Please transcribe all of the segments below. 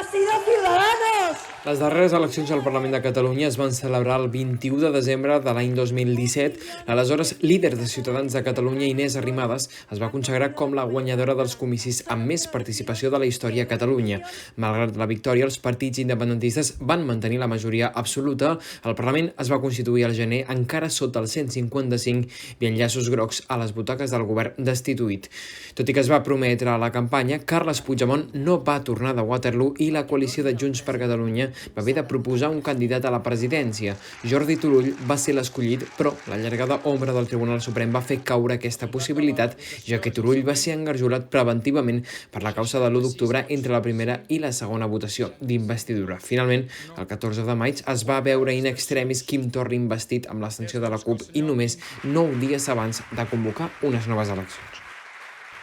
ha sido Ciudadanos. Les darreres eleccions al Parlament de Catalunya es van celebrar el 21 de desembre de l'any 2017. L'aleshores líder de Ciutadans de Catalunya, Inés Arrimadas, es va consagrar com la guanyadora dels comicis amb més participació de la història a Catalunya. Malgrat la victòria, els partits independentistes van mantenir la majoria absoluta. El Parlament es va constituir al gener encara sota el 155 i enllaços grocs a les butaques del govern destituït. Tot i que es va prometre a la campanya, Carles Puigdemont no va tornar de Waterloo i la coalició de Junts per Catalunya va haver de proposar un candidat a la presidència. Jordi Turull va ser l'escollit, però la llargada ombra del Tribunal Suprem va fer caure aquesta possibilitat, ja que Turull va ser engarjolat preventivament per la causa de l'1 d'octubre entre la primera i la segona votació d'investidura. Finalment, el 14 de maig es va veure in extremis Quim Torra investit amb l'abstenció de la CUP i només 9 dies abans de convocar unes noves eleccions.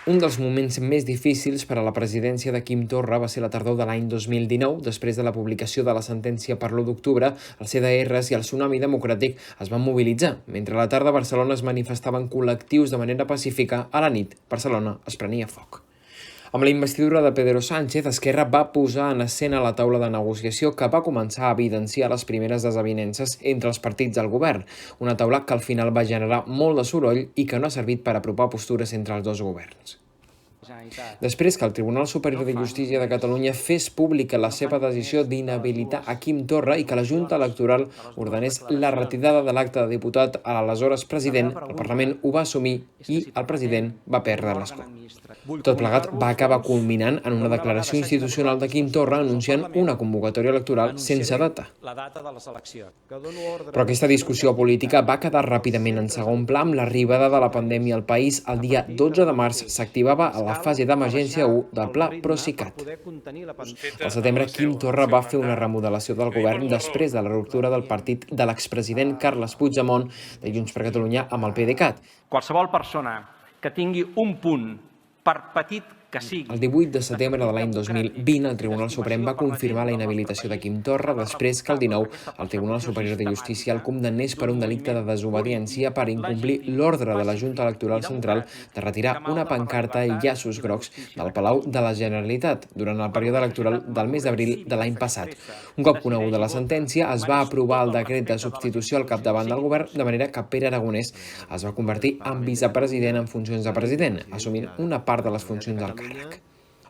Un dels moments més difícils per a la presidència de Quim Torra va ser la tardor de l'any 2019, després de la publicació de la sentència per l'1 d'octubre. Els CDRs i el Tsunami Democràtic es van mobilitzar. Mentre a la tarda a Barcelona es manifestaven col·lectius de manera pacífica, a la nit Barcelona es prenia foc. Amb la investidura de Pedro Sánchez, Esquerra va posar en escena la taula de negociació que va començar a evidenciar les primeres desavinences entre els partits del govern, una taula que al final va generar molt de soroll i que no ha servit per apropar postures entre els dos governs. Després que el Tribunal Superior de Justícia de Catalunya fes pública la seva decisió d'inhabilitar a Quim Torra i que la Junta Electoral ordenés la retirada de l'acte de diputat a l'aleshores president, el Parlament ho va assumir i el president va perdre l'escó. Tot plegat va acabar culminant en una declaració institucional de Quim Torra anunciant una convocatòria electoral sense data. Però aquesta discussió política va quedar ràpidament en segon pla amb l'arribada de la pandèmia al país. El dia 12 de març s'activava a la fase d'emergència 1 del Pla Procicat. Al setembre, Quim Torra va fer una remodelació del govern després de la ruptura del partit de l'expresident Carles Puigdemont de Junts per Catalunya amb el PDeCAT. Qualsevol persona que tingui un punt, per petit que sigui... El 18 de setembre de l'any 2020, el Tribunal Suprem va confirmar la inhabilitació de Quim Torra després que el 19 el Tribunal Superior de Justícia el condemnés per un delicte de desobediència per incomplir l'ordre de la Junta Electoral Central de retirar una pancarta i llaços grocs del Palau de la Generalitat durant el període electoral del mes d'abril de l'any passat. Un cop coneguda la sentència, es va aprovar el decret de substitució al capdavant del govern, de manera que Pere Aragonès es va convertir en vicepresident en funcions de president, assumint una part de les funcions del càrrec.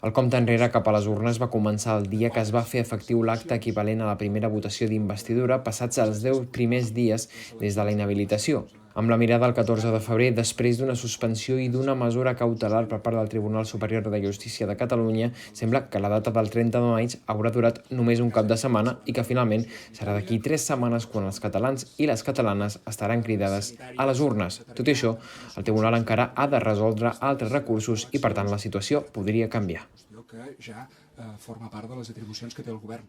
El compte enrere cap a les urnes va començar el dia que es va fer efectiu l'acte equivalent a la primera votació d'investidura passats els 10 primers dies des de la inhabilitació. Amb la mirada al 14 de febrer, després d'una suspensió i d'una mesura cautelar per part del Tribunal Superior de Justícia de Catalunya, sembla que la data del 30 de maig haurà durat només un cap de setmana i que finalment serà d'aquí 3 setmanes quan els catalans i les catalanes estaran cridades a les urnes. Tot i això, el Tribunal encara ha de resoldre altres recursos i, per tant, la situació podria canviar. Que ja forma part de les atribucions que té el govern.